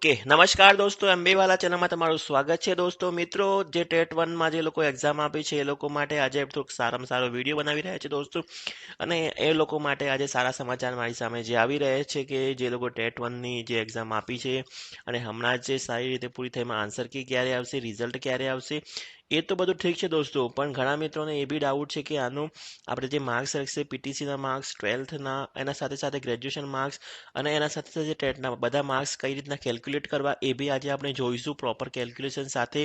okay નમસ્કાર દોસ્તો એમબીવાલા ચેનલમાં તમારું સ્વાગત છે દોસ્તો મિત્રો જે ટેટ વનમાં જે લોકો એક્ઝામ આપી છે એ લોકો માટે આજે થોડુંક સારામાં સારો વિડીયો બનાવી રહ્યા છે દોસ્તો અને એ લોકો માટે આજે સારા સમાચાર મારી સામે જે આવી રહ્યા છે કે જે લોકો ટેટ વનની જે એક્ઝામ આપી છે અને હમણાં જે સારી રીતે પૂરી થઈ એમાં આન્સર કી ક્યારે આવશે રિઝલ્ટ ક્યારે આવશે એ તો બધું ઠીક છે દોસ્તો પણ ઘણા મિત્રોને એ બી ડાઉટ છે કે આનું આપણે જે માર્ક્સ રહેશે પીટીસીના માર્ક્સ ટ્વેલ્થના એના સાથે સાથે ગ્રેજ્યુએશન માર્ક્સ અને એના સાથે સાથે ટેટના બધા માર્ક્સ કઈ રીતના કેલ્ક્યુલેટ કરવા એ બી આજે આપણે જોઈશું પ્રોપર કેલ્ક્યુલેશન સાથે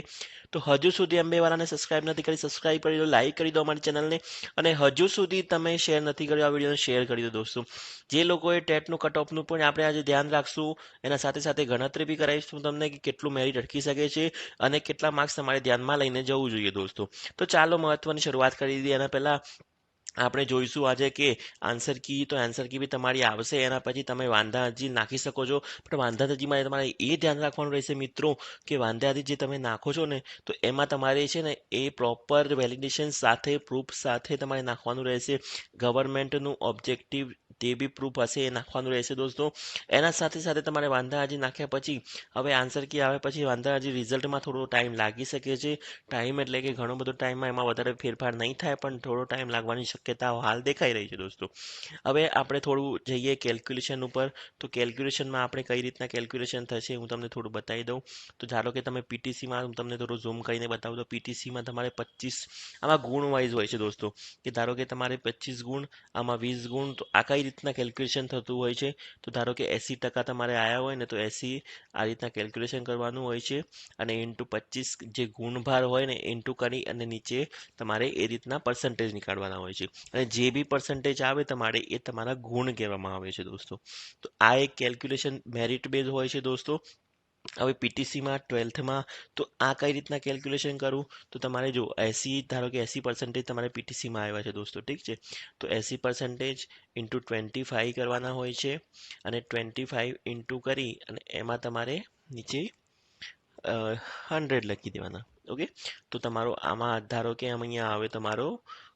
તો હજુ સુધી અંબેવાલાને સબસ્ક્રાઇબ નથી કરી સબસ્ક્રાઇબ કરી દો લાઈક કરી દો અમારી ચેનલને અને હજુ સુધી તમે શેર નથી કર્યો આ વિડીયોને શેર કરી દો દોસ્તો જે લોકોએ ટેટનું કટ ઓફનું પણ આપણે આજે ધ્યાન રાખશું એના સાથે સાથે ગણતરી બી કરાવીશું તમને કે કેટલું મેરિટ અટકી શકે છે અને કેટલા માર્ક્સ તમારે ધ્યાનમાં લઈને જવું જોઈએ દોસ્તો તો ચાલો મહત્વની શરૂઆત કરી દઈએ એના પહેલા આપણે જોઈશું આજે કે આન્સર કી બી તમારી આવશે એના પછી તમે વાંધાજી નાખી શકો છો પણ વાંધાજીમાં તમારે એ ધ્યાન રાખવાનું રહેશે મિત્રો કે વાંધાજી જે તમે નાખો છો ને તો એમાં તમારે છે ને એ પ્રોપર વેલિડેશન સાથે પ્રૂફ સાથે તમારે નાખવાનું રહેશે ગવર્મેન્ટનું ઓબ્જેક્ટિવ જે બી પ્રૂફ હશે એ નાખવાનું રહેશે દોસ્તો એના સાથે સાથે તમારે વાંધાજી નાખ્યા પછી હવે આન્સર કી આવે પછી વાંધાજી રિઝલ્ટમાં થોડો ટાઈમ લાગી શકે છે ટાઈમ એટલે કે ઘણો બધો ટાઈમમાં એમાં વધારે ફેરફાર નહીં થાય પણ થોડો ટાઈમ લાગવાની શક્યતાઓ હાલ દેખાઈ રહી છે દોસ્તો હવે આપણે થોડું જઈએ કેલ્ક્યુલેશન ઉપર તો કેલ્ક્યુલેશનમાં આપણે કઈ રીતના કેલ્ક્યુલેશન થશે હું તમને થોડું બતાવી દઉં તો ધારો કે તમે પીટીસીમાં હું તમને થોડું ઝૂમ કરીને બતાવું તો પીટીસીમાં તમારે 25 આમાં ગુણ વાઇઝ હોય છે દોસ્તો કે ધારો કે તમારે 25 ગુણ આમાં 20 ગુણ તો આ કઈ રીતના કેલ્ક્યુલેશન થતું હોય છે તો ધારો કે 80% તમારે આવ્યા હોય ને તો 80 આ રીતના કેલ્ક્યુલેશન કરવાનું હોય છે અને ઇન્ટુ 25 જે ગુણભાર હોય ને ઇન્ટુ કરી અને નીચે તમારે એ રીતના પર્સન્ટેજ નીકાળવાના હોય છે અને જે બી પર્સન્ટેજ આવે તમારે એ તમારા ગુણ કહેવામાં આવે છે દોસ્તો તો આ એક કેલ્ક્યુલેશન મેરિટ બેઝ હોય છે દોસ્તો હવે પીટીસીમાં ટ્વેલ્થમાં તો આ કઈ રીતના કેલ્ક્યુલેશન કરવું તો તમારે જો 80 ધારો કે 80% તમારે પીટીસીમાં આવ્યા છે દોસ્તો ઠીક છે તો 80% ઇન્ટુ 25 કરવાના હોય છે અને 25 ઇન્ટુ કરી અને એમાં તમારે નીચે 100 લખી દેવાના ઓકે તો તમારો આમાં ધારો કે અહીંયા આવે તમારો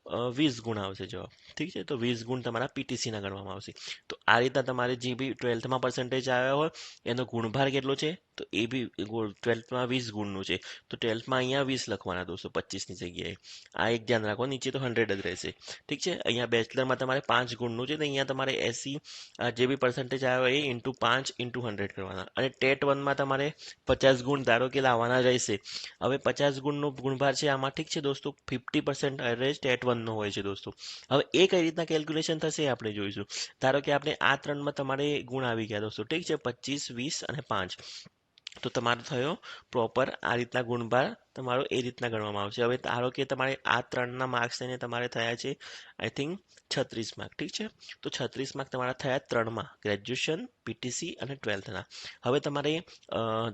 20 ગુણ આવશે જવાબ ઠીક છે તો 20 ગુણ તમારા પીટીસીના ગણવામાં આવશે તો આ રીતના તમારે જે બી ટ્વેલ્થમાં પર્સન્ટેજ આવ્યા હોય એનો ગુણભાર કેટલો છે તો એ બી ટ્વેલ્થમાં 20 ગુણનું છે તો ટ્વેલ્થમાં અહીંયા 20 લખવાના દોસ્તો 25ની જગ્યાએ આ એક ધ્યાન રાખો નીચે તો 100 જ રહેશે ઠીક છે અહીંયા બેચલરમાં તમારે 5 ગુણનું છે તો અહીંયા તમારે 80 જે બી પર્સન્ટેજ આવ્યો એ ઇન્ટુ 5 ઇન્ટુ 100 કરવાના અને ટેટ વનમાં તમારે 50 ગુણ ધારો કે લાવવાના રહેશે હવે 50 ગુણનો ગુણભાર છે આમાં ઠીક છે દોસ્તો 50% એવરેજ ટેટ વનનો હોય છે દોસ્તો હવે એ કઈ રીતના કેલ્ક્યુલેશન થશે એ આપણે જોઈશું ધારો કે આપણે આ ત્રણમાં તમારે ગુણ આવી ગયા દોસ્તો ઠીક છે 25 20 અને 5 તો તમારો થયો પ્રોપર આ રીતના ગુણભાર તમારો એ રીતના ગણવામાં આવશે હવે ધારો કે તમારે આ ત્રણના માર્ક્સ થઈને તમારે થયા છે આઈ થિંક 36 માર્ક ઠીક છે તો 36 માર્ક તમારા થયા ત્રણમાં ગ્રેજ્યુએશન પીટીસી અને ટ્વેલ્થના હવે તમારે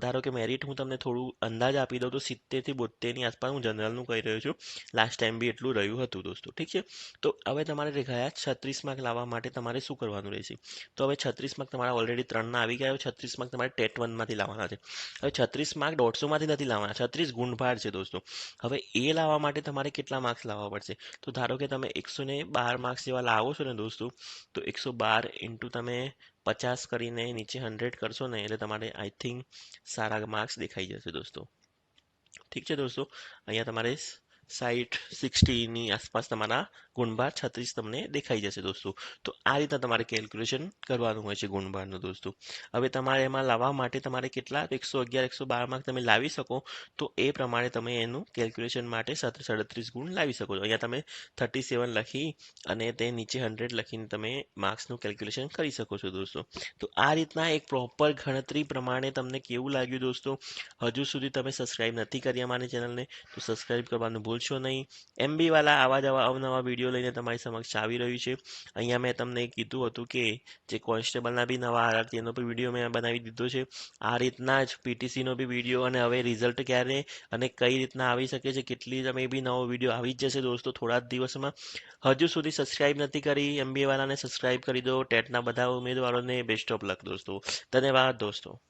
ધારો કે મેરિટ હું તમને થોડું અંદાજ આપી દઉં તો 70 થી 72ની આસપાસ હું જનરલનું કહી રહ્યો છું લાસ્ટ ટાઈમ બી એટલું રહ્યું હતું દોસ્તો ઠીક છે તો હવે તમારે ગયા 36 માર્ક લાવવા માટે તમારે શું કરવાનું રહેશે તો હવે 36 માર્ક તમારા ઓલરેડી ત્રણના આવી ગયા 36 માર્ક તમારે ટેટ વનમાંથી લાવવાના છે હવે 36 માર્ક 150માંથી નથી લાવવાના 36 ગુણભાર છે દોસ્તો હવે એ લાવવા માટે તમારે કેટલા માર્ક્સ લાવવા પડશે તો ધારો કે તમે 112 માર્ક્સ જેવા લાવો છો ને દોસ્તો તો 112 ઇન્ટુ તમે 50 કરીને નીચે 100 કરશો ને એટલે તમારે આઈ થિંક સારા માર્ક્સ દેખાઈ જશે દોસ્તો ઠીક છે દોસ્તો અહીંયા તમારે 60ની આસપાસ તમારા ગુણભાર 36 તમને દેખાઈ જશે દોસ્તો તો આ રીતના તમારે કેલ્ક્યુલેશન કરવાનું હોય છે ગુણભારનું દોસ્તો હવે તમારે એમાં લાવવા માટે તમારે કેટલા 111 112 માર્ક તમે લાવી શકો તો એ પ્રમાણે તમે એનું કેલ્ક્યુલેશન માટે 37 ગુણ લાવી શકો છો અહીંયા તમે 37 લખી અને તે નીચે 100 લખીને તમે માર્ક્સનું કેલ્ક્યુલેશન કરી શકો છો દોસ્તો તો આ રીતના એક પ્રોપર ગણતરી પ્રમાણે તમને કેવું લાગ્યું દોસ્તો હજુ સુધી તમે સબસ્ક્રાઇબ નથી કરી અમારી ચેનલને તો સબસ્ક્રાઇબ કરવાનું ભૂલશો નહીં એમબીવાલા આવા જ આવા અવનવા વિડીયો લઈને તમારી સમક્ષ આવી રહ્યું છે અહીંયા મેં તમને કીધું હતું કે જે કોન્સ્ટેબલના બી નવા આવ્યા તેનો બી વિડીયો મેં બનાવી દીધો છે આ રીતના જ પીટીસીનો બી વિડીયો અને હવે રિઝલ્ટ ક્યારે અને કઈ રીતના આવી શકે છે કેટલી તમે બી નવો વિડીયો આવી જ જશે દોસ્તો થોડા જ દિવસમાં હજુ સુધી સબસ્ક્રાઇબ નથી કરી એમબીવાલાને સબસ્ક્રાઇબ કરી દો ટેટના બધા ઉમેદવારોને બેસ્ટ ઓફ લક દોસ્તો ધન્યવાદ દોસ્તો